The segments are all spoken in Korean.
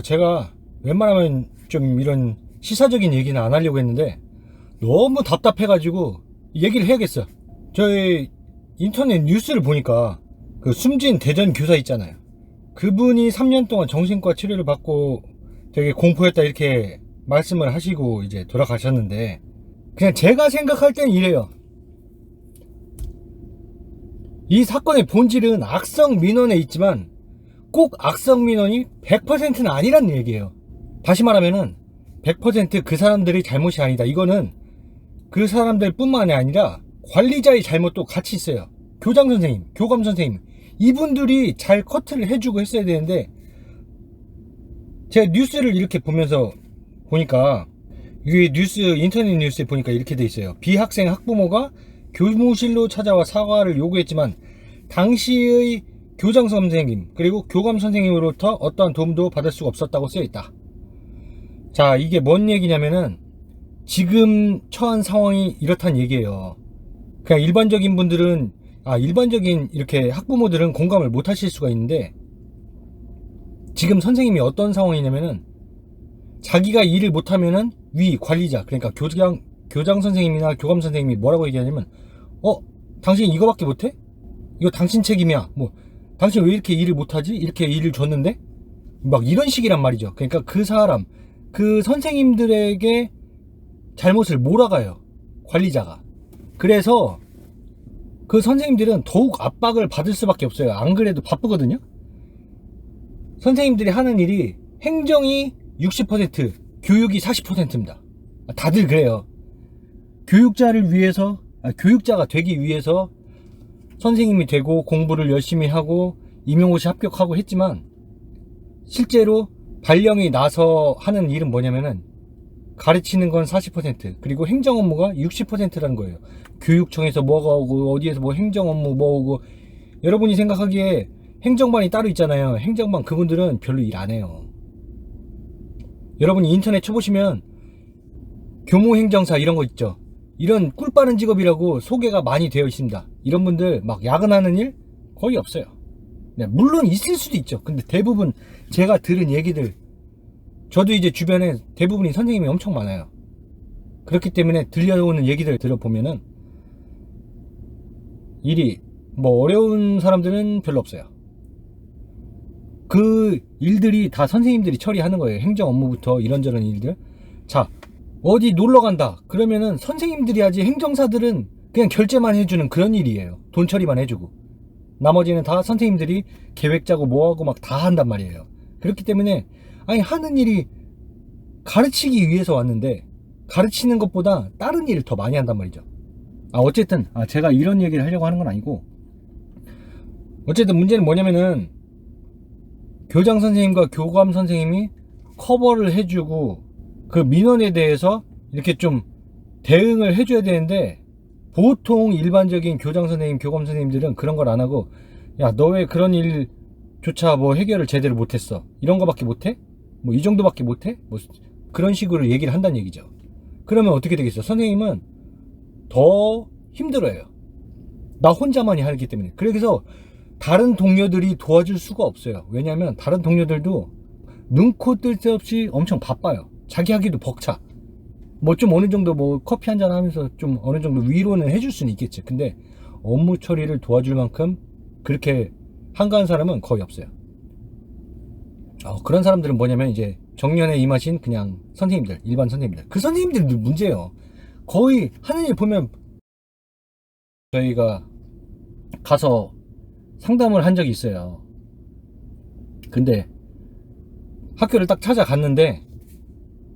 제가 웬만하면 좀 이런 시사적인 얘기는 안 하려고 했는데 너무 답답해가지고 얘기를 해야겠어. 저희 인터넷 뉴스를 보니까 그 숨진 대전 교사 있잖아요. 그분이 3년 동안 정신과 치료를 받고 되게 공포했다 이렇게 말씀을 하시고 이제 돌아가셨는데, 그냥 제가 생각할 땐 이래요. 이 사건의 본질은 악성 민원에 있지만 꼭 악성 민원이 100%는 아니란 얘기예요. 다시 말하면은 100% 그 사람들의 잘못이 아니다. 이거는 그 사람들 뿐만이 아니라 관리자의 잘못도 같이 있어요. 교장 선생님, 교감 선생님, 이분들이 잘 커트를 해주고 했어야 되는데, 제가 뉴스를 이렇게 보면서 보니까, 이게 인터넷 뉴스에 보니까 이렇게 돼 있어요. 비학생 학부모가 교무실로 찾아와 사과를 요구했지만 당시의 교장 선생님 그리고 교감 선생님으로부터 어떠한 도움도 받을 수가 없었다고 쓰여 있다. 자, 이게 뭔 얘기냐면은 지금 처한 상황이 이렇단 얘기예요. 그냥 일반적인 분들은 일반적인 이렇게 학부모들은 공감을 못 하실 수가 있는데, 지금 선생님이 어떤 상황이냐면은 자기가 일을 못하면은 위 관리자, 그러니까 교장 선생님이나 교감 선생님이 뭐라고 얘기하냐면, 당신 이거밖에 못해? 이거 당신 책임이야. 당신 왜 이렇게 일을 못하지? 이렇게 일을 줬는데? 막 이런 식이란 말이죠. 그러니까 그 선생님들에게 잘못을 몰아가요, 관리자가. 그래서 그 선생님들은 더욱 압박을 받을 수밖에 없어요. 안 그래도 바쁘거든요. 선생님들이 하는 일이 행정이 60%, 교육이 40%입니다. 다들 그래요. 교육자가 되기 위해서 선생님이 되고 공부를 열심히 하고 임용고시 합격하고 했지만, 실제로 발령이 나서 하는 일은 뭐냐면은 가르치는 건 40%, 그리고 행정 업무가 60%라는 거예요. 교육청에서 뭐가 오고 어디에서 뭐 행정 업무 뭐 오고, 여러분이 생각하기에 행정반이 따로 있잖아요. 행정반, 그분들은 별로 일 안 해요. 여러분이 인터넷 쳐보시면 교무행정사 이런 거 있죠. 이런 꿀 빠른 직업이라고 소개가 많이 되어 있습니다. 이런 분들 막 야근하는 일 거의 없어요. 네, 물론 있을 수도 있죠. 근데 대부분 제가 들은 얘기들, 저도 이제 주변에 대부분이 선생님이 엄청 많아요. 그렇기 때문에 들려오는 얘기들 들어보면은 일이 뭐 어려운 사람들은 별로 없어요. 그 일들이 다 선생님들이 처리하는 거예요. 행정 업무부터 이런저런 일들. 자, 어디 놀러 간다 그러면은 선생님들이 하지, 행정사들은 그냥 결제만 해주는 그런 일이에요. 돈 처리만 해주고 나머지는 다 선생님들이 계획 짜고 뭐하고 막 다 한단 말이에요. 그렇기 때문에 하는 일이 가르치기 위해서 왔는데, 가르치는 것보다 다른 일을 더 많이 한단 말이죠. 어쨌든 제가 이런 얘기를 하려고 하는 건 아니고, 어쨌든 문제는 뭐냐면은 교장 선생님과 교감 선생님이 커버를 해주고 그 민원에 대해서 이렇게 좀 대응을 해줘야 되는데, 보통 일반적인 교장 선생님, 교감 선생님들은 그런 걸 안 하고, 야, 너 왜 그런 일조차 뭐 해결을 제대로 못했어? 이런 거밖에 못해? 뭐 이 정도밖에 못해? 뭐 그런 식으로 얘기를 한다는 얘기죠. 그러면 어떻게 되겠어? 선생님은 더 힘들어요. 나 혼자만이 하기 때문에. 그래서 다른 동료들이 도와줄 수가 없어요. 왜냐면 다른 동료들도 눈코 뜰 새 없이 엄청 바빠요. 자기 하기도 벅차. 뭐 좀 어느 정도 뭐 커피 한잔 하면서 좀 어느 정도 위로는 해줄 수는 있겠지. 근데 업무 처리를 도와줄 만큼 그렇게 한가한 사람은 거의 없어요. 그런 사람들은 뭐냐면 이제 정년에 임하신 그냥 선생님들, 일반 선생님들. 그 선생님들도 문제예요. 거의 하는 일 보면, 저희가 가서 상담을 한 적이 있어요. 근데 학교를 딱 찾아갔는데,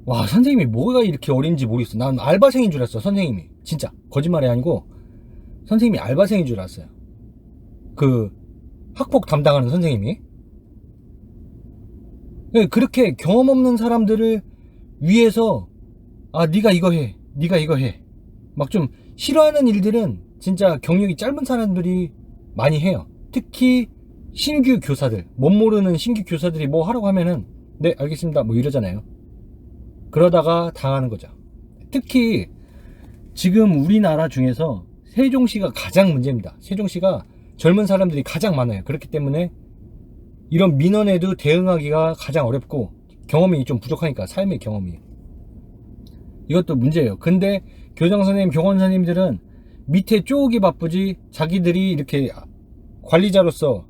와, 선생님이 뭐가 이렇게 어린지 모르겠어. 난 알바생인 줄 알았어, 선생님이. 진짜 거짓말이 아니고 선생님이 알바생인 줄 알았어요. 그 학폭 담당하는 선생님이. 그렇게 경험 없는 사람들을 위해서 네가 이거 해, 네가 이거 해, 막 좀 싫어하는 일들은 진짜 경력이 짧은 사람들이 많이 해요. 특히 신규 교사들, 못 모르는 신규 교사들이 뭐 하라고 하면은 네 알겠습니다 뭐 이러잖아요. 그러다가 당하는 거죠. 특히 지금 우리나라 중에서 세종시가 가장 문제입니다. 세종시가 젊은 사람들이 가장 많아요. 그렇기 때문에 이런 민원에도 대응하기가 가장 어렵고, 경험이 좀 부족하니까, 삶의 경험이. 이것도 문제예요. 근데 교장선생님, 교권선생님들은 밑에 쪼기 바쁘지 자기들이 이렇게 관리자로서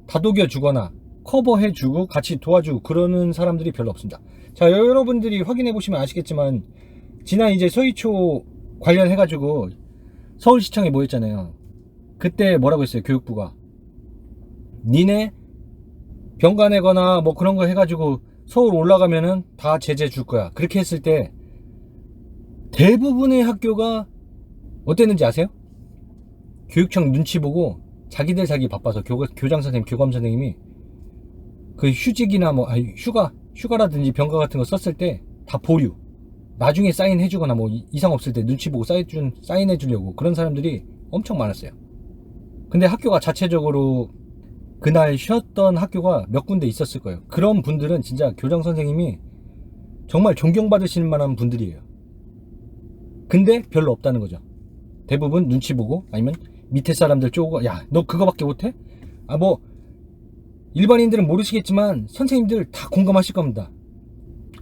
다독여 주거나 커버해 주고 같이 도와주고 그러는 사람들이 별로 없습니다. 자, 여러분들이 확인해 보시면 아시겠지만 지난 이제 서희초 관련해 가지고 서울시청에 모였잖아요. 그때 뭐라고 했어요? 교육부가 니네 병가 내거나 뭐 그런 거 해가지고 서울 올라가면은 다 제재 줄 거야. 그렇게 했을 때 대부분의 학교가 어땠는지 아세요? 교육청 눈치 보고 자기들 살기 바빠서 교장 선생님, 교감 선생님이 그 휴직이나 뭐 휴가라든지 병가 같은 거 썼을 때 다 보류. 나중에 사인해 주거나 뭐 이상 없을 때 눈치 보고 사인해 주려고 그런 사람들이 엄청 많았어요. 근데 학교가 자체적으로 그날 쉬었던 학교가 몇 군데 있었을 거예요. 그런 분들은 진짜 교장 선생님이 정말 존경받으실 만한 분들이에요. 근데 별로 없다는 거죠. 대부분 눈치 보고 아니면 밑에 사람들 쪼고 야, 너 그거밖에 못해? 뭐 일반인들은 모르시겠지만 선생님들 다 공감하실 겁니다.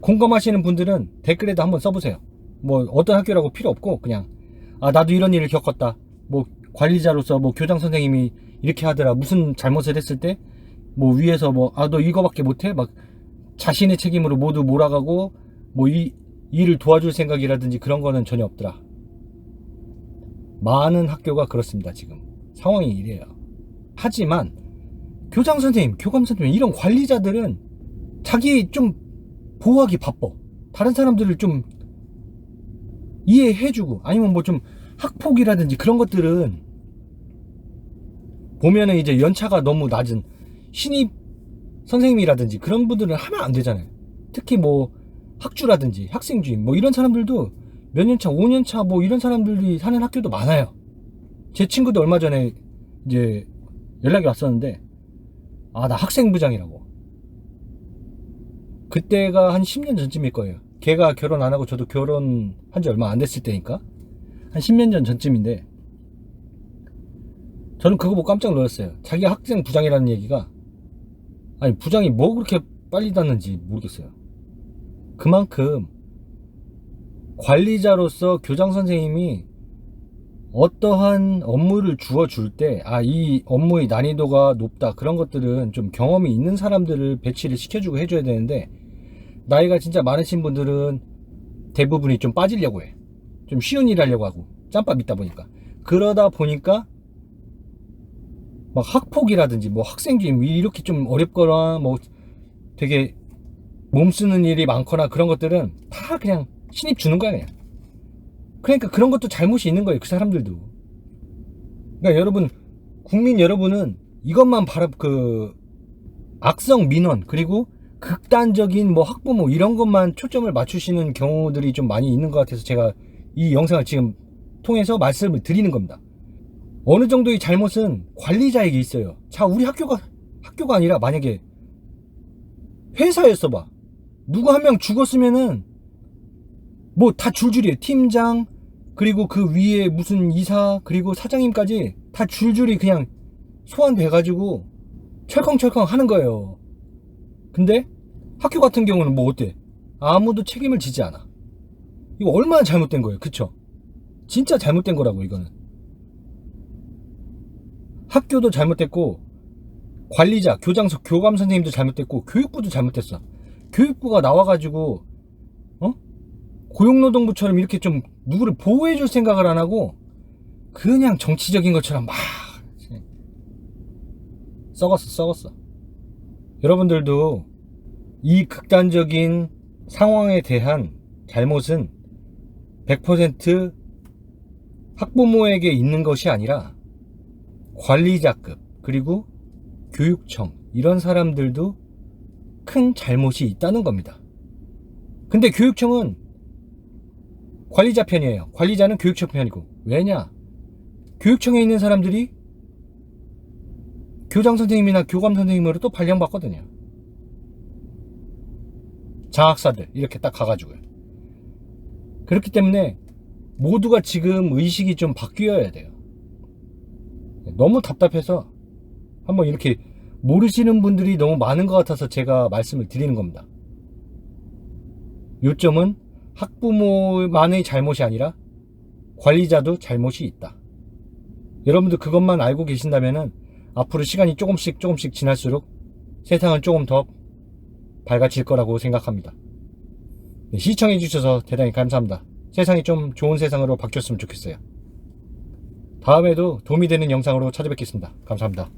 공감하시는 분들은 댓글에도 한번 써보세요. 뭐 어떤 학교라고 필요 없고 그냥 나도 이런 일을 겪었다. 뭐 관리자로서 뭐 교장 선생님이 이렇게 하더라. 무슨 잘못을 했을 때 뭐 위에서 뭐 너 이거밖에 못해? 막 자신의 책임으로 모두 몰아가고 뭐 이 일을 도와줄 생각이라든지 그런 거는 전혀 없더라. 많은 학교가 그렇습니다. 지금 상황이 이래요. 하지만 교장 선생님, 교감 선생님 이런 관리자들은 자기 좀 보호하기 바빠. 다른 사람들을 좀 이해해주고 아니면 뭐 좀 학폭이라든지 그런 것들은 보면은 이제 연차가 너무 낮은 신입 선생님이라든지 그런 분들은 하면 안 되잖아요. 특히 뭐 학주라든지 학생주임 뭐 이런 사람들도 몇 년차 5년차 뭐 이런 사람들이 사는 학교도 많아요. 제 친구도 얼마 전에 이제 연락이 왔었는데 나 학생부장이라고. 그때가 한 10년 전쯤일 거예요. 걔가 결혼 안 하고 저도 결혼한 지 얼마 안 됐을 때니까 한 10년 전쯤인데 저는 그거 보고 깜짝 놀랐어요. 자기가 학생부장이라는 얘기가 아니 부장이 뭐 그렇게 빨리 닿는지 모르겠어요. 그만큼 관리자로서 교장 선생님이 어떠한 업무를 주어줄 때 이 업무의 난이도가 높다 그런 것들은 좀 경험이 있는 사람들을 배치를 시켜주고 해줘야 되는데 나이가 진짜 많으신 분들은 대부분이 좀 빠지려고 해. 좀 쉬운 일 하려고 하고 짬밥 있다 보니까 그러다 보니까 막 학폭이라든지 뭐 학생주임 이렇게 좀 어렵거나 뭐 되게 몸쓰는 일이 많거나 그런 것들은 다 그냥 신입 주는 거야 그냥. 그러니까 그런 것도 잘못이 있는 거예요. 그 사람들도. 그러니까 여러분 국민 여러분은 이것만 악성 민원 그리고 극단적인 뭐 학부모 이런 것만 초점을 맞추시는 경우들이 좀 많이 있는 것 같아서 제가 이 영상을 지금 통해서 말씀을 드리는 겁니다. 어느 정도의 잘못은 관리자에게 있어요. 자, 우리 학교가 아니라 만약에 회사였어 봐. 누구 한 명 죽었으면은 뭐 다 줄줄이에요. 팀장 그리고 그 위에 무슨 이사 그리고 사장님까지 다 줄줄이 그냥 소환돼가지고 철컹철컹 하는 거예요. 근데 학교 같은 경우는 뭐 어때? 아무도 책임을 지지 않아. 이거 얼마나 잘못된 거예요. 그쵸? 진짜 잘못된 거라고 이거는. 학교도 잘못됐고 관리자, 교감 선생님도 잘못됐고 교육부도 잘못됐어. 교육부가 나와가지고 고용노동부처럼 이렇게 좀 누구를 보호해줄 생각을 안 하고 그냥 정치적인 것처럼 막 썩었어. 여러분들도 이 극단적인 상황에 대한 잘못은 100% 학부모에게 있는 것이 아니라 관리자급 그리고 교육청 이런 사람들도 큰 잘못이 있다는 겁니다. 근데 교육청은 관리자 편이에요. 관리자는 교육청 편이고. 왜냐? 교육청에 있는 사람들이 교장 선생님이나 교감 선생님으로 또 발령받거든요. 장학사들 이렇게 딱 가가지고요. 그렇기 때문에 모두가 지금 의식이 좀 바뀌어야 돼요. 너무 답답해서 한번 이렇게 모르시는 분들이 너무 많은 것 같아서 제가 말씀을 드리는 겁니다. 요점은 학부모만의 잘못이 아니라 관리자도 잘못이 있다. 여러분들 그것만 알고 계신다면은 앞으로 시간이 조금씩 지날수록 세상은 조금 더 밝아질 거라고 생각합니다. 네, 시청해 주셔서 대단히 감사합니다. 세상이 좀 좋은 세상으로 바뀌었으면 좋겠어요. 다음에도 도움이 되는 영상으로 찾아뵙겠습니다. 감사합니다.